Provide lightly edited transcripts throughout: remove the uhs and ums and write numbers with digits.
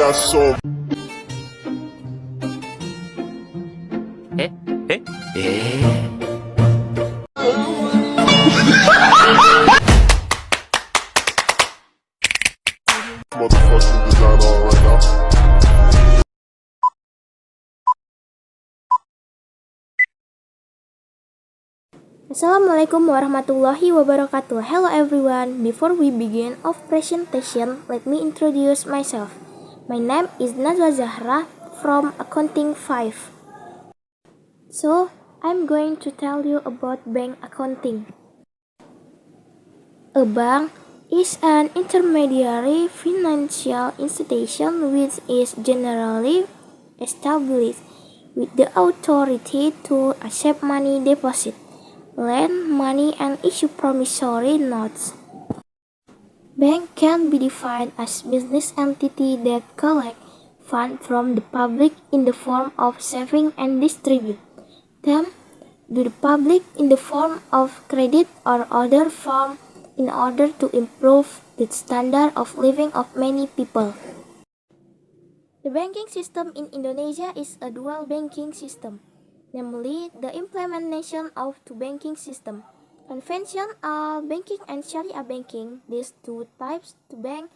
got so motherfucking design on right now. Assalamualaikum warahmatullahi wabarakatuh. Hello everyone. Before we begin our presentation, let me introduce myself. My name is Najwa Zahra from Accounting 5. So, I'm going to tell you about bank accounting. A bank is an intermediary financial institution which is generally established with the authority to accept money deposit, lend money and issue promissory notes. Bank can be defined as business entity that collect funds from the public in the form of saving and distribute them to the public in the form of credit or other form in order to improve the standard of living of many people. The banking system in Indonesia is a dual banking system, namely the implementation of two banking systems, conventional banking and Sharia banking. These two types of bank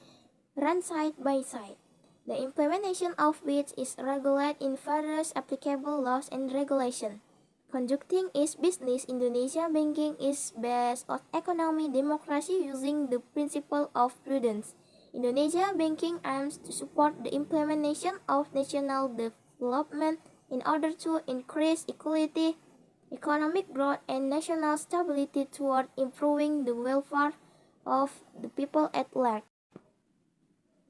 run side by side, the implementation of which is regulated in various applicable laws and regulations. Conducting its business, Indonesia banking is based on economic democracy using the principle of prudence. Indonesia banking aims to support the implementation of national development in order to increase equality, economic growth, and national stability toward improving the welfare of the people at large.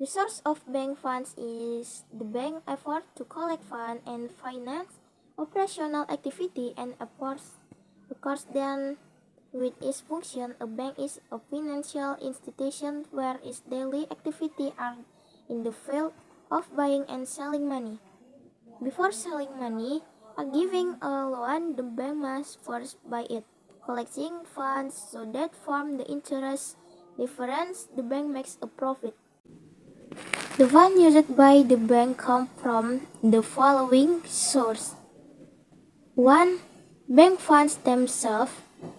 The source of bank funds is the bank effort to collect funds and finance operational activity, and of course then with its function, a bank is a financial institution where its daily activity are in the field of buying and selling money. Before selling money or giving a loan, the bank must first buy it, collecting funds so that from the interest difference the bank makes a profit. The funds used by the bank come from the following sources. 1. Bank funds themselves.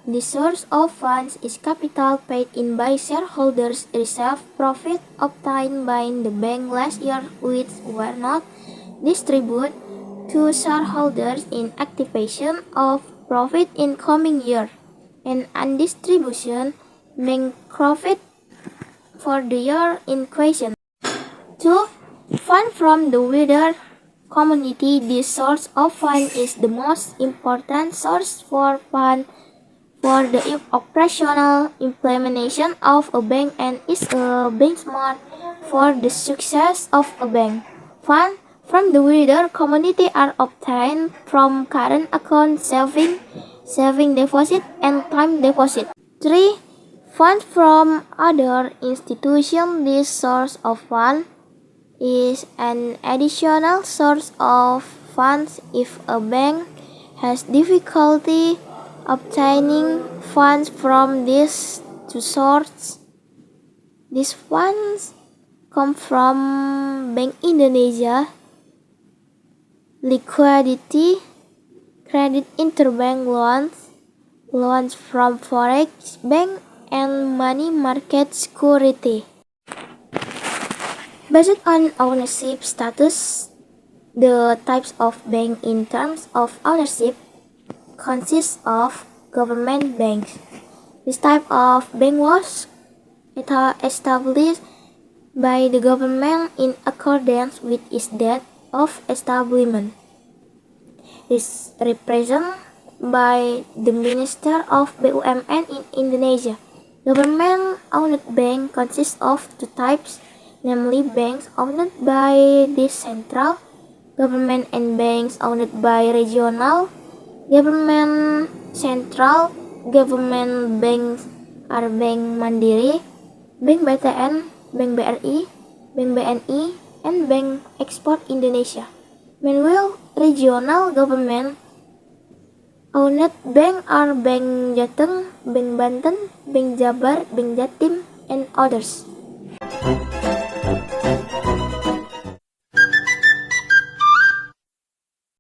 The source of funds is capital paid in by shareholders, reserve profit obtained by the bank last year which were not distributed to shareholders in activation of profit in coming year, and undistribution bank profit for the year in question. 2. Fund from the wider community. This source of fund is the most important source for fund for the operational implementation of a bank and is a benchmark for the success of a bank. Funds from the wider community are obtained from current account, saving deposit, and time deposit. 3. Funds from other institutions. This source of fund is an additional source of funds if a bank has difficulty obtaining funds from these two sources. These funds come from Bank Indonesia, liquidity, credit interbank loans, loans from forex bank, and money market security. Based on ownership status, the types of bank in terms of ownership consist of government banks. This type of bank was established by the government in accordance with its date of establishment. It is represented by the Minister of BUMN in Indonesia. Government-owned bank consists of two types, namely banks owned by the central government and banks owned by regional government. Central government banks are Bank Mandiri, Bank BTN, Bank BRI, Bank BNI, and Bank Export Indonesia. Meanwhile, regional government owned bank are Bank Jateng, Bank Banten, Bank Jabar, Bank Jatim, and others.